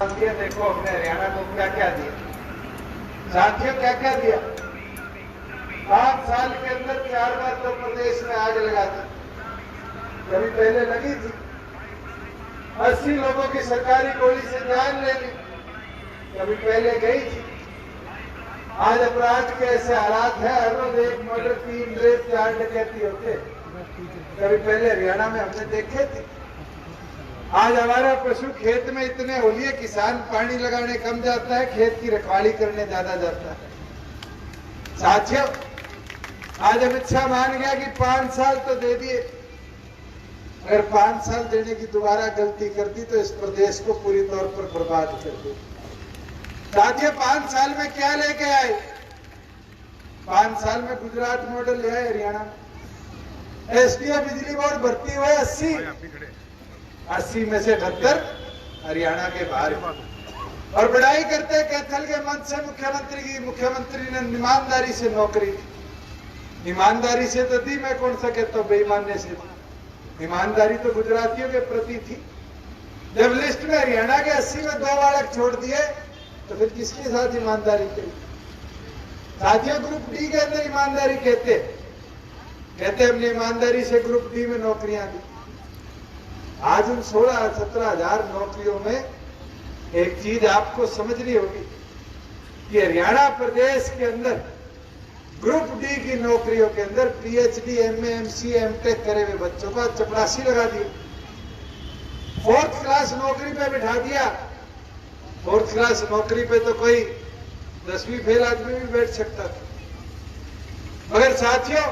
देखो हमने हरियाणा को क्या क्या दिया साथियों, क्या क्या दिया। 5 साल के अंदर 4 बार तो प्रदेश में आग लगा दी। कभी पहले लगी थी। 80 लोगों की सरकारी गोली से जान ले ली, कभी पहले गई थी। आज अपराध के ऐसे हालात है, हर रोज 1 मर्डर, 3 रेप, 4 डकैती होते। कभी पहले हरियाणा में हमने देखे थे। आज हमारा पशु खेत में इतने होलिए, किसान पानी लगाने कम जाता है, खेत की रखवाली करने ज्यादा जाता है। साथियों, आज अमित शाह मान गया कि 5 साल तो दे दिए। अगर 5 साल देने की दोबारा गलती कर दी तो इस प्रदेश को पूरी तौर पर बर्बाद कर दे। साथियों, 5 साल में क्या लेके आए? 5 साल में गुजरात मॉडल ले आए हरियाणा में। एसडीओ बिजली बोर्ड भर्ती हुए 80 में से 78 हरियाणा के बाहर। और बड़ाई करते कैथल के मंच से मुख्यमंत्री ने ईमानदारी से नौकरी दी। ईमानदारी से तो दी, मैं कौन सा कहता हूं बेईमानी से दी। ईमानदारी तो गुजरातियों के प्रति थी। जब लिस्ट में हरियाणा के 80 में 2 बालक छोड़ दिए तो फिर किसके साथ ईमानदारी करी? साथियों, ग्रुप डी के अंदर ईमानदारी कहते हमने ईमानदारी से ग्रुप डी में नौकरियां दी। आज उन 16-17 हजार नौकरियों में एक चीज आपको समझनी होगी कि हरियाणा प्रदेश के अंदर ग्रुप डी की नौकरियों के अंदर पीएचडी, एमए, एमसीए, एमटेक करे हुए बच्चों का चपरासी लगा दिया। 4th क्लास नौकरी पे बिठा दिया। 4th क्लास नौकरी पे तो कोई 10वीं फेल आदमी भी बैठ सकता था। मगर साथियों,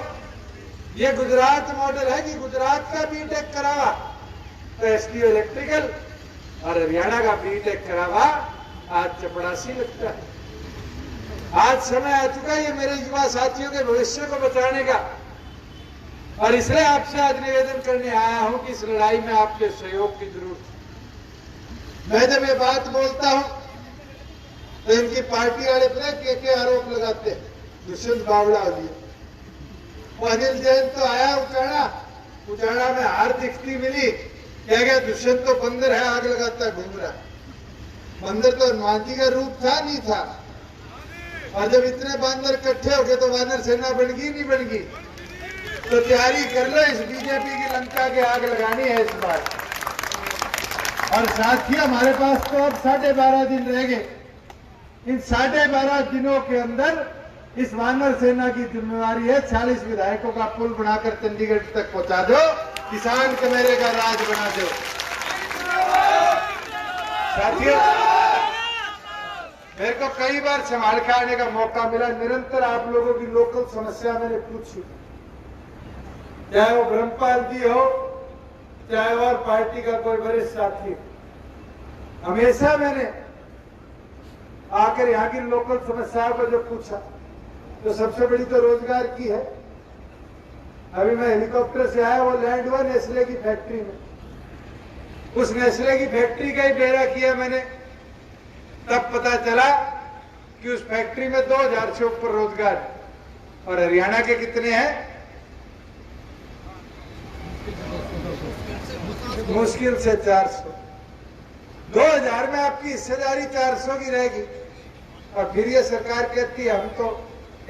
ये गुजरात मॉडल है कि गुजरात का बीटेक करावा तो एसडीओ इलेक्ट्रिकल और हरियाणा का बीटेक करावा आज चपरासी लगता है। आज समय आ चुका है ये मेरे युवा साथियों के भविष्य को बचाने का, और इसलिए आपसे आज निवेदन करने आया हूं कि इस लड़ाई में आपके सहयोग की जरूरत है। मैं जब ये बात बोलता हूं तो इनकी पार्टी वाले पर के आरोप लगाते हैं। दुष्यंत बावड़ा हो दिए, अनिल जैन तो आया उचाड़ा में हार दिखती मिली, क्या गया दुष्यंत तो बंदर है, आग लगाता घूम रहा। बंदर तो हनुमान जी का रूप था नहीं था। और जब इतने बंदर इकट्ठे हो गए तो वानर सेना बन गई नहीं बन गई? तो तैयारी कर लो, इस बीजेपी की लंका के आग लगानी है इस बार। और साथियों, हमारे पास तो अब 12.5 दिन रह गए। इन 12.5 दिनों के अंदर इस वानर सेना की जिम्मेवारी है 40 विधायकों का पुल बनाकर चंडीगढ़ तक पहुंचा दो, किसान कमेरे का राज बना दो। साथियों, मेरे को कई बार संभाल के आने का मौका मिला। निरंतर आप लोगों की लोकल समस्या मैंने पूछी, चाहे वो ब्रह्मपाल जी हो, चाहे और पार्टी का कोई वरिष्ठ साथी। हमेशा मैंने आकर यहाँ की लोकल समस्याओं को जो पूछा, तो सबसे बड़ी तो रोजगार की है। अभी मैं हेलीकॉप्टर से आया, वो लैंड हुआ नेस्ले की फैक्ट्री में। उस नेस्ले की फैक्ट्री का ही बेड़ा किया मैंने, तब पता चला कि उस फैक्ट्री में 2000 से ऊपर रोजगार, और हरियाणा के कितने हैं? मुश्किल से 400। 2000 में आपकी हिस्सेदारी 400 की रहेगी। और फिर ये सरकार कहती है हम तो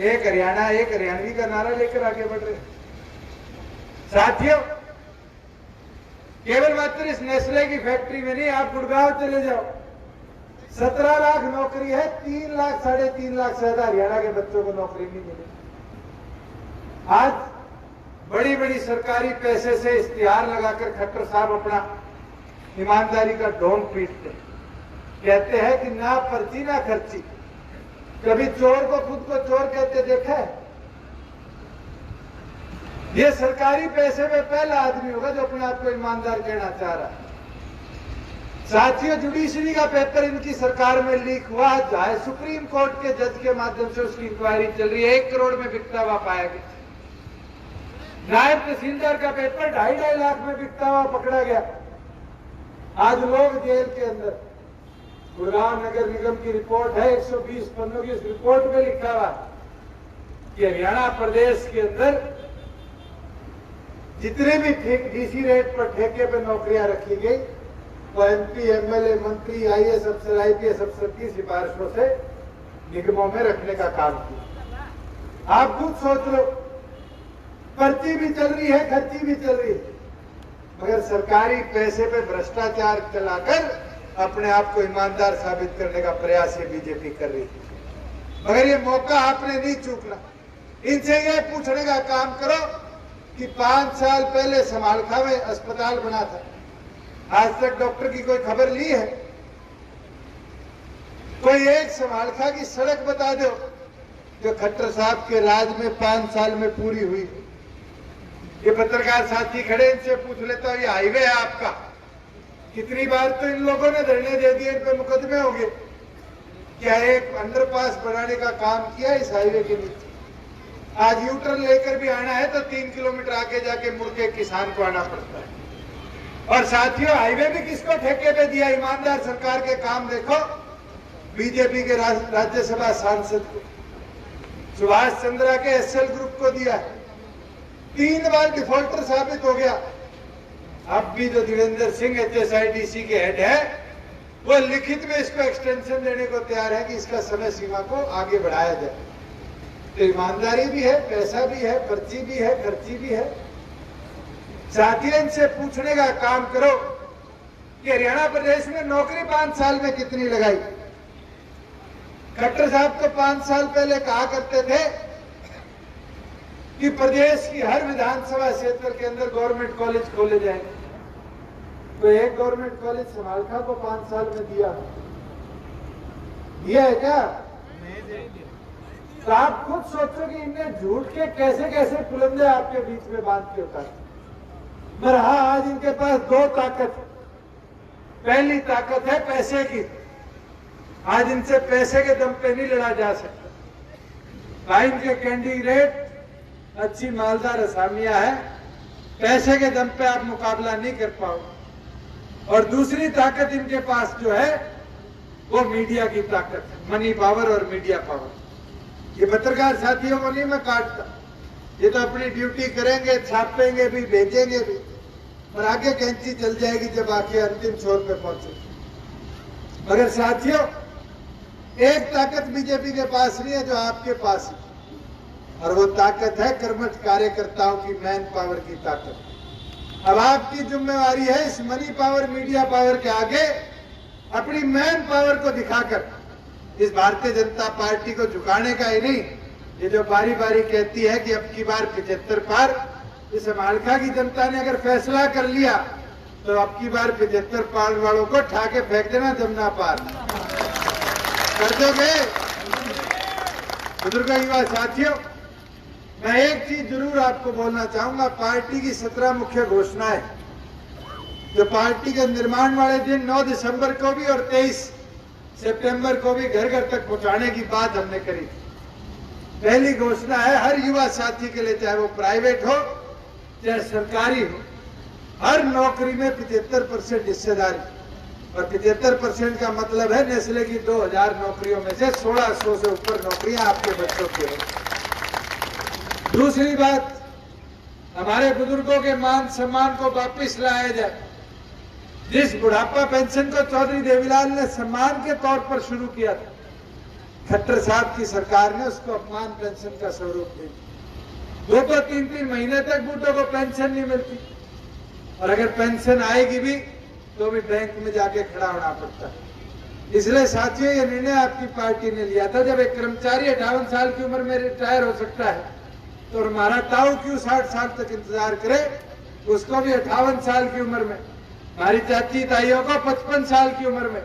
एक हरियाणा एक हरियाणवी का नारा लेकर आगे बढ़ रहे हैं। साथियों, केवल मात्र इस नेस्ले की फैक्ट्री में नहीं, आप गुड़गांव चले जाओ, 17 लाख नौकरी है, 3 लाख 3.5 लाख से ज्यादा हरियाणा के बच्चों को नौकरी नहीं मिली। आज बड़ी बड़ी सरकारी पैसे से इश्तिहार लगाकर खट्टर साहब अपना ईमानदारी का ढोंग पीटते, कहते हैं कि ना पर्ची ना खर्ची। कभी चोर को खुद को चोर कहते देखा है? ये सरकारी पैसे में पहला आदमी होगा जो अपने आप को ईमानदार कहना चाह रहा है। साथियों, जुडिशरी का पेपर इनकी सरकार में लीक हुआ, चाहे सुप्रीम कोर्ट के जज के माध्यम से उसकी इंक्वायरी चल रही है। 1 करोड़ में बिकता हुआ पाया गया। नायब तहसीलदार का पेपर 2.5 लाख में बिकता हुआ पकड़ा गया। आज लोग जेल के अंदर। गुड़गांव नगर निगम की रिपोर्ट है, 120 पन्नों की। इस रिपोर्ट में लिखा हुआ कि हरियाणा प्रदेश के अंदर जितने भी डीसी रेट पर ठेके पे नौकरियां रखी गई, वो MP, MLA, मंत्री, IAS अफसर, IPS अफसर की सिफारिशों से निगमों में रखने का काम किया। आप खुद सोच लो, पर्ची भी चल रही है, खर्ची भी चल रही है, मगर सरकारी पैसे पे भ्रष्टाचार चलाकर अपने आप को ईमानदार साबित करने का प्रयास ये बीजेपी कर रही है। मगर ये मौका आपने नहीं चूकना। इनसे ये पूछने का काम करो कि 5 साल पहले समालखा में अस्पताल बना था, आज तक डॉक्टर की कोई खबर ली है? कोई एक समालखा की सड़क बता दो जो खट्टर साहब के राज में 5 साल में पूरी हुई। ये पत्रकार साथी खड़े, इनसे पूछ लेता हूं, ये हाईवे है आपका, कितनी बार तो इन लोगों ने धरने दे दिए, इन पे मुकदमे हो गए। क्या एक अंडरपास बनाने का काम किया इस हाईवे के नीचे? आज यूटर्न लेकर भी आना है तो 3 किलोमीटर आगे जाके मुड़ के किसान को आना पड़ता है। और साथियों, हाईवे भी किसको ठेके पे दिया? ईमानदार सरकार के काम देखो, बीजेपी के राज्यसभा सांसद को, सुभाष चंद्रा के SL ग्रुप को दिया है। 3 बार डिफॉल्टर साबित हो गया। अब भी जो देवेंद्र सिंह HSIDC के हेड है, वो लिखित में इसको एक्सटेंशन देने को तैयार है कि इसका समय सीमा को आगे बढ़ाया जाए। तो ईमानदारी भी है, पैसा भी है, पर्ची भी है, खर्ची भी है। साथियों, इनसे पूछने का काम करो कि हरियाणा प्रदेश में नौकरी 5 साल में कितनी लगाई? खट्टर साहब तो 5 साल पहले कहा करते थे कि प्रदेश की हर विधानसभा क्षेत्र के अंदर गवर्नमेंट कॉलेज खोले जाएंगे। तो एक गवर्नमेंट कॉलेज समालखा को 5 साल में दिया है क्या? तो आप खुद सोचो कि इन्हें झूठ के कैसे कैसे पुलंदे आपके बीच में बांध के उतारे। मगर हाँ, आज इनके पास 2 ताकत है। पहली ताकत है पैसे की। आज इनसे पैसे के दम पे नहीं लड़ा जा सकता। लाइन के कैंडिडेट अच्छी मालदार असामियां है, पैसे के दम पे आप मुकाबला नहीं कर पाओगे। और दूसरी ताकत इनके पास जो है वो मीडिया की ताकत है, मनी पावर और मीडिया पावर। ये पत्रकार साथियों को नहीं मैं काटता, ये तो अपनी ड्यूटी करेंगे, छापेंगे भी, भेजेंगे भी, और आगे कैंची चल जाएगी जब आके अंतिम छोर पे पहुंचे। मगर साथियों, एक ताकत बीजेपी के पास नहीं है जो आपके पास है, और वो ताकत है कर्मठ कार्यकर्ताओं की मैन पावर की ताकत। अब आपकी जिम्मेवारी है इस मनी पावर, मीडिया पावर के आगे अपनी मैन पावर को दिखाकर इस भारतीय जनता पार्टी को झुकाने का ही नहीं, ये जो बारी बारी कहती है कि अब की बार 75 पार, इस समालखा की जनता ने अगर फैसला कर लिया तो अब की बार 75 पार वालों को ठाके फेंक देना जमुना पार। कर दोगे? बुजुर्ग युवा साथियों, मैं एक चीज जरूर आपको बोलना चाहूंगा। पार्टी की 17 मुख्य घोषणाएं जो पार्टी के निर्माण वाले दिन 9 दिसंबर को भी और 23 सितंबर को भी घर घर तक पहुंचाने की बात हमने करी। पहली घोषणा है हर युवा साथी के लिए, चाहे वो प्राइवेट हो चाहे सरकारी हो, हर नौकरी में 75% हिस्सेदारी। और 75% का मतलब है नेस्ले की 2000 नौकरियों में से 1600 से ऊपर नौकरियां आपके बच्चों की हो। दूसरी बात, हमारे बुजुर्गों के मान सम्मान को वापस लाया जाए। जिस बुढ़ापा पेंशन को चौधरी देवीलाल ने सम्मान के तौर पर शुरू किया था, खट्टर साहब की सरकार ने उसको अपमान पेंशन का स्वरूप दिया। 2-3 महीने तक बूढ़ों को पेंशन नहीं मिलती, और अगर पेंशन आएगी भी तो भी बैंक में जाके खड़ा होना पड़ता है। इसलिए साथियों, ये निर्णय आपकी पार्टी ने लिया था। जब एक कर्मचारी 58 साल की उम्र में रिटायर हो सकता है, तो हमारा ताऊ क्यों 60 साल तक इंतजार करे? उसको भी 58 साल की उम्र में, हमारी चाची ताइयों को 55 साल की उम्र में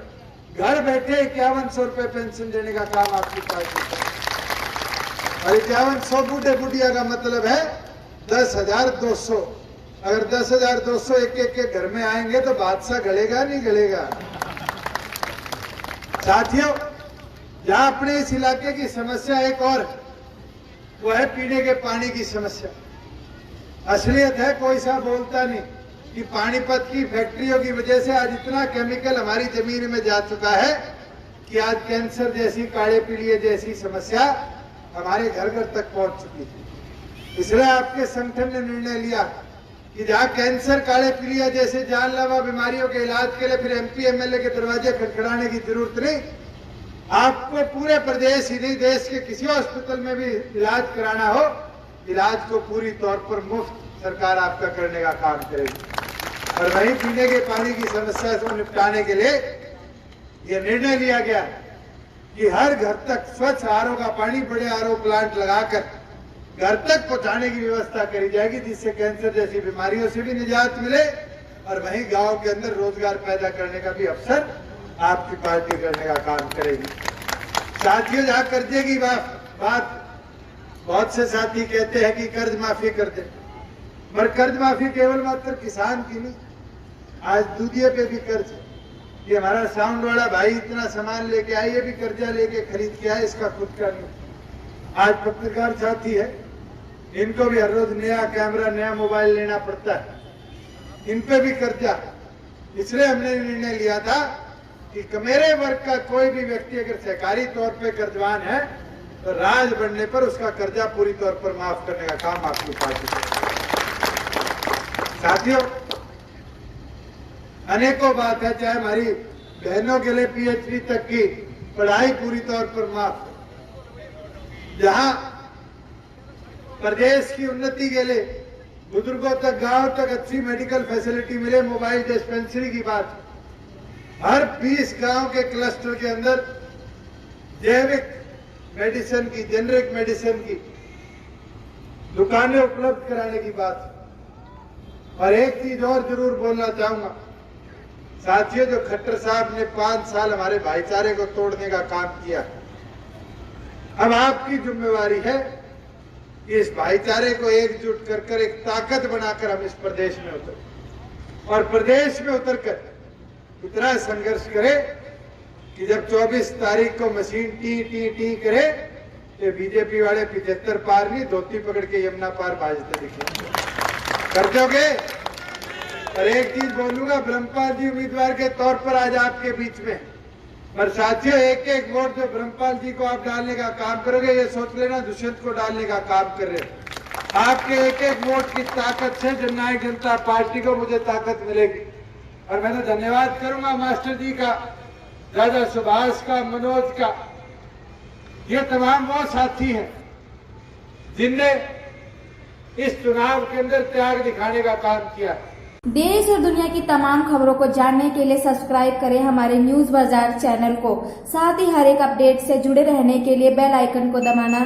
घर बैठे 5100 रुपए पेंशन देने का काम आपकी पार्टी का। और 5100 बूढ़े बुढ़िया का मतलब है 10,200। अगर 10,200 एक के घर में आएंगे तो बादशाह गलेगा नहीं गलेगा? साथियों, यहां अपने इस इलाके की समस्या एक और, वो है पीने के पानी की समस्या। असलियत है, कोई सा बोलता नहीं कि पानीपत की फैक्ट्रियों की वजह से आज इतना केमिकल हमारी जमीन में जा चुका है कि आज कैंसर जैसी, काले पीलिए जैसी समस्या हमारे घर घर तक पहुंच चुकी है। इसलिए आपके संगठन ने निर्णय लिया कि जहां कैंसर, काले पीलिया जैसे जानलेवा बीमारियों के इलाज के लिए फिर एमपी एमएलए के दरवाजे खटखटाने की जरूरत नहीं, आपको पूरे प्रदेश ही नहीं देश के किसी हॉस्पिटल में भी इलाज कराना हो, इलाज को पूरी तौर पर मुफ्त सरकार आपका करने का काम करेगी। और वहीं पीने के पानी की समस्या को निपटाने के लिए यह निर्णय लिया गया कि हर घर तक स्वच्छ आरओ का पानी, बड़े आरओ प्लांट लगाकर घर तक पहुंचाने की व्यवस्था करी जाएगी, जिससे कैंसर जैसी बीमारियों से भी निजात मिले और वहीं गांव के अंदर रोजगार पैदा करने का भी अवसर आपकी पार्टी करने का काम करेगी। साथियों, जहां कर्जे की बात बहुत से साथी कहते हैं कि कर्ज माफी कर दे, पर कर्ज माफी केवल मात्र किसान की नहीं, आज दूधिये पे भी कर्ज है। ये हमारा साउंड वाला भाई इतना सामान लेके आए, ये भी कर्जा लेके खरीद के आए, इसका खुद का नहीं। आज पत्रकार साथी है, इनको भी हर रोज नया कैमरा, नया मोबाइल लेना पड़ता है, इन पे भी कर्जा। इसलिए हमने निर्णय लिया था कि मेरे वर्ग का कोई भी व्यक्ति अगर सहकारी तौर पे कर्जवान है तो राज बनने पर उसका कर्जा पूरी तौर पर माफ करने का काम आपकी पार्टी करेगी। साथियों, अनेकों बात है, चाहे हमारी बहनों के लिए पीएचडी तक की पढ़ाई पूरी तौर पर माफ, जहां प्रदेश की उन्नति के लिए बुजुर्गों तक, गांव तक अच्छी मेडिकल फैसिलिटी मिले, मोबाइल डिस्पेंसरी की बात, हर 20 गांव के क्लस्टर के अंदर जैविक मेडिसिन की, जेनरिक मेडिसिन की दुकानें उपलब्ध कराने की बात। और एक चीज और जरूर बोलना चाहूंगा साथियों, जो खट्टर साहब ने 5 साल हमारे भाईचारे को तोड़ने का काम किया, अब आपकी जिम्मेवारी है कि इस भाईचारे को एकजुट कर एक ताकत बनाकर हम इस प्रदेश में उतर और प्रदेश में उतरकर इतना संघर्ष करे कि जब 24 तारीख को मशीन टी टी टी करे तो बीजेपी वाले 75 पार नहीं, धोती पकड़ के यमुना पार बाजते दिखे। कर दोगे? और एक चीज बोलूंगा, ब्रह्मपाल जी उम्मीदवार के तौर पर आज आपके बीच में, पर साथियों एक एक वोट जो ब्रह्मपाल जी को आप डालने का काम करोगे, ये सोच लेना दुष्यंत को डालने का काम कर रहे। आपके एक एक वोट की ताकत से जननायक जनता पार्टी को मुझे ताकत मिलेगी। और मैं तो धन्यवाद करूंगा मास्टर जी का, दादा सुभाष का, मनोज का, ये तमाम वो साथी हैं जिनने इस चुनाव के अंदर त्याग दिखाने का काम किया। देश और दुनिया की तमाम खबरों को जानने के लिए सब्सक्राइब करें हमारे न्यूज बाजार चैनल को। साथ ही हर एक अपडेट से जुड़े रहने के लिए बेल आइकन को दबाना